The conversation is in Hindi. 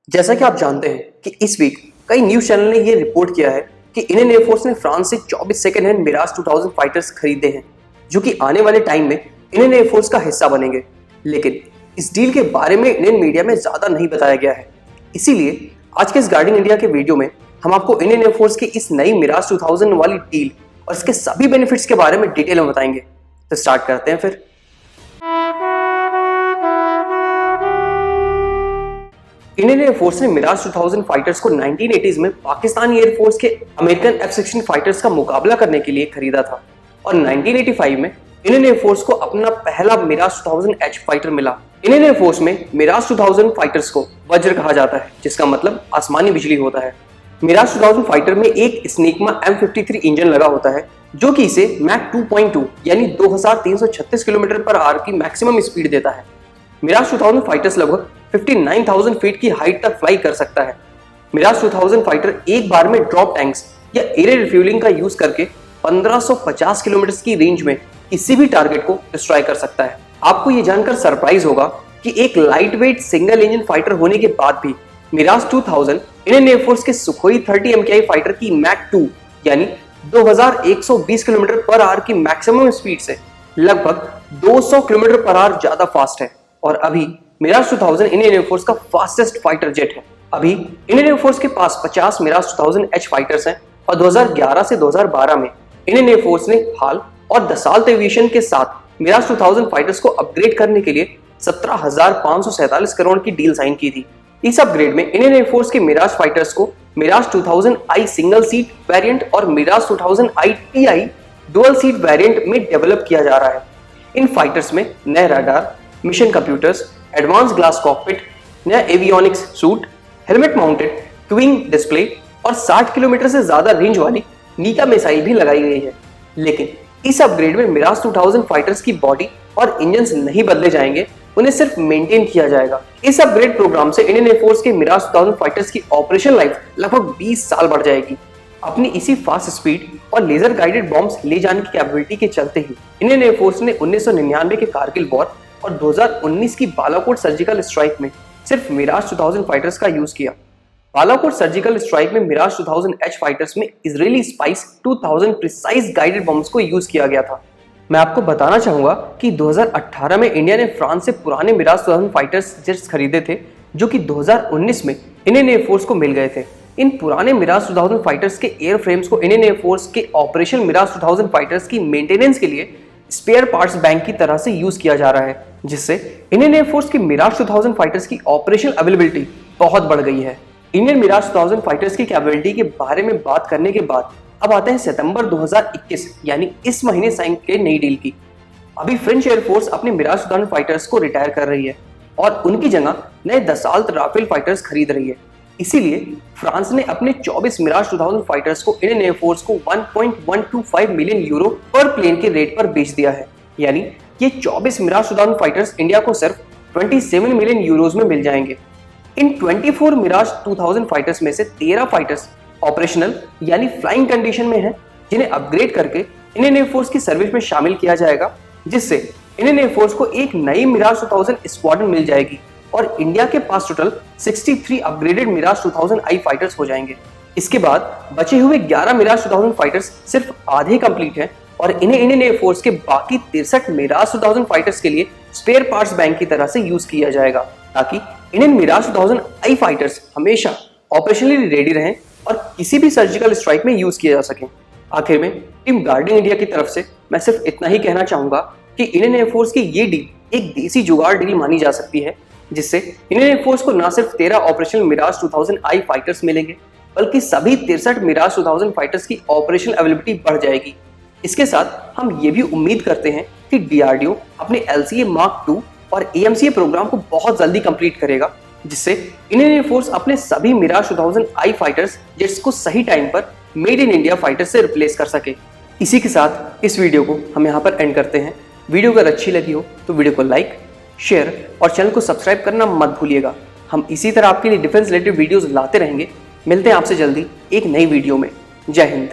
जैसा कि आप जानते हैं कि इस वीक कई न्यूज चैनल ने यह रिपोर्ट किया है कि इंडियन एयरफोर्स ने फ्रांस से 24 सेकेंड हैंड मिराज 2000 फाइटर्स खरीदे हैं, जो कि आने वाले टाइम में इंडियन एयरफोर्स का हिस्सा बनेंगे। लेकिन इस डील के बारे में इंडियन मीडिया में ज्यादा नहीं बताया गया है। इसीलिए आज के इस गार्डिंग इंडिया के वीडियो में हम आपको इंडियन एयरफोर्स की इस नई मिराज 2000 वाली डील और इसके सभी बेनिफिट्स के बारे में डिटेल में बताएंगे। तो स्टार्ट करते हैं फिर। इंडियन एयरफोर्स ने मिराज 2000 फाइटर्स को 1980s में पाकिस्तानी एयरफोर्स के अमेरिकन F-16 फाइटर्स का मुकाबला करने के लिए खरीदा था और 1985 में इंडियन एयरफोर्स को अपना पहला मिराज 2000H फाइटर मिला। इंडियन एयरफोर्स में मिराज 2000 फाइटर्स को वज्र कहा जाता है, जिसका मतलब आसमानी बिजली होता है। मिराज 2000 फाइटर में एक स्नेकमा M53 इंजन लगा होता है, जो कि इसे मैक 2.2 यानी 2336 किलोमीटर पर आवर की मैक्सिमम स्पीड देता है। मिराज 2000 फाइटर्स लगभग 59,000 फीट की हाइट तक फ्लाई कर सकता है। मिराज 2000 फाइटर एक बार में ड्रॉप टैंक्स या एयर रिफ्यूलिंग का यूज करके 1550 किलोमीटर की रेंज में किसी भी टारगेट को डिस्ट्रॉय कर सकता है। आपको ये जानकर सरप्राइज होगा कि एक light weight single engine fighter होने के बाद भी मिराज 2000 इंडियन एयरफोर्स के सुखोई 30 MKI फाइटर की मैक 2 यानी 2120 किलोमीटर पर आवर की मैक्सिमम स्पीड से लगभग 200 किलोमीटर पर आवर ज्यादा फास्ट है। और अभी मिराज 2000 इंडियन एयरफोर्स का फास्टेस्ट फाइटर जेट है। अभी इंडियन एयरफोर्स के पास 50 मिराज 2000H फाइटर्स हैं और 2011 से 2012 में इंडियन एयरफोर्स ने हाल और दसाल्ट एविएशन के साथ मिराज 2000 फाइटर्स को अपग्रेड करने के लिए 17,547 करोड़ की डील साइन की थी। इस अपग्रेड में इंडियन एयरफोर्स के मिराज फाइटर्स को Miraj 2000I single seat variant और Mirage 2000I TI dual seat variant में डेवलप किया जा रहा है। इन फाइटर्स में नए radar, mission computers, advance glass cockpit, नया avionics suit, helmet mounted twin display और 60 किलोमीटर से ज्यादा रेंज वाली नीका मिसाइल भी लगाई गई है। लेकिन इस अपग्रेड में मिराज 2000 फाइटर्स की बॉडी और इंजन्स नहीं बदले जाएंगे, उन्हें सिर्फ मेंटेन किया जाएगा। इस अपग्रेड प्रोग्राम से इंडियन एयरफोर्स के मिराज 2000 फाइटर्स की ऑपरेशन लाइफ लगभग 20 साल बढ़ जाएगी। अपनी इसी फास्ट स्पीड और लेजर गाइडेड बॉम्ब्स ले जाने की कैपेबिलिटी के चलते ही इंडियन एयरफोर्स ने 1999 के कारगिल वॉर और 2019 की बालाकोट सर्जिकल स्ट्राइक में सिर्फ मिराज 2000 फाइटर्स का यूज किया। बालाकोट सर्जिकल स्ट्राइक में मिराज 2000H फाइटर्स में Israeli spice 2000 precise guided bombs को यूज किया गया था। मैं आपको बताना चाहूंगा कि 2018 में इंडिया ने फ्रांस से पुराने मिराज 2000 फाइटर्स जेट्स खरीदे थे, जो कि 2019 में इंडियन एयरफोर्स को मिल गए थे। इन पुराने मिराज 2000 फाइटर्स के एयर फ्रेम्स को इंडियन एयरफोर्स के ऑपरेशन मिराज 2000 फाइटर्स की मेंटेनेंस के लिए स्पेयर पार्ट्स बैंक की तरह से यूज किया जा रहा है, जिससे इंडियन एयरफोर्स की मिराज 2000 फाइटर्स की ऑपरेशन अवेलेबिलिटी बहुत बढ़ गई है। इंडियन मिराज 2000 फाइटर्स की कैपेबिलिटी के बारे में बात करने के बाद अब आते हैं सितंबर 2021 यानी इस महीने साइन के नई डील की। अभी फ्रेंच एयरफोर्स अपने मिराज 2000 फाइटर्स को रिटायर कर रही है और उनकी जगह नए दसाल्ट राफेल फाइटर्स खरीद रही है। इसीलिए फ्रांस ने अपने 24 मिराज 2000 फाइटर्स को इंडियन एयरफोर्स को 1.125 मिलियन यूरो पर प्लेन के रेट पर बेच दिया है। यानी ये 24 मिराज 2000 फाइटर्स इंडिया को सिर्फ 27 मिलियन यूरोज में मिल जाएंगे। इन 24 मिराज 2000 फाइटर्स में से 13 फाइटर्स ऑपरेशनल यानी फ्लाइंग कंडीशन में हैं, जिन्हें अपग्रेड करके इंडियन एयरफोर्स की सर्विस में शामिल किया जाएगा, जिससे इंडियन एयरफोर्स को एक नई मिराज 2000 स्क्वाड्रन मिल जाएगी और इंडिया के पास total 63 upgraded Mirage 2000I fighters हो जाएंगे। इसके बाद बचे हुए 11 मिराज 2000 फाइटर्स सिर्फ आधे कंप्लीट हैं और इन्हें इंडियन एयरफोर्स के बाकी 63 मिराज 2000 फाइटर्स के लिए स्पेयर पार्ट्स बैंक की तरह से यूज किया जाएगा, ताकि इंडियन मिराज 2000I फाइटर्स हमेशा ऑपरेशनली रेडी रहें और किसी भी सर्जिकल स्ट्राइक में यूज किए जा सकें। आखिर में टीम गार्डिंग इंडिया की तरफ से मैं सिर्फ इतना ही कहना चाहूंगा कि इंडियन एयरफोर्स की ये डील एक देसी जुगाड़ डील मानी जा सकती है, जिससे इंडियन एयरफोर्स को न सिर्फ 13 ऑपरेशनल मिराज 2000I फाइटर्स मिलेंगे, बल्कि सभी 63 मिराज 2000 फाइटर्स की ऑपरेशनल अवेलेबिलिटी बढ़ जाएगी। इसके साथ हम ये भी उम्मीद करते हैं कि DRDO अपने LCA Mark II और AMCA प्रोग्राम को बहुत जल्दी कंप्लीट करेगा, जिससे इंडियन एयरफोर्स अपने सभी मिराज 2000I फाइटर्स जेट्स को सही टाइम पर मेड इन इंडिया फाइटर्स से रिप्लेस कर सके। इसी के साथ इस वीडियो को हम यहाँ पर एंड करते हैं। वीडियो अगर अच्छी लगी हो तो वीडियो को लाइक, शेयर और चैनल को सब्सक्राइब करना मत भूलिएगा। हम इसी तरह आपके लिए डिफेंस रिलेटेड वीडियोस लाते रहेंगे। मिलते हैं आपसे जल्दी एक नई वीडियो में। जय हिंद।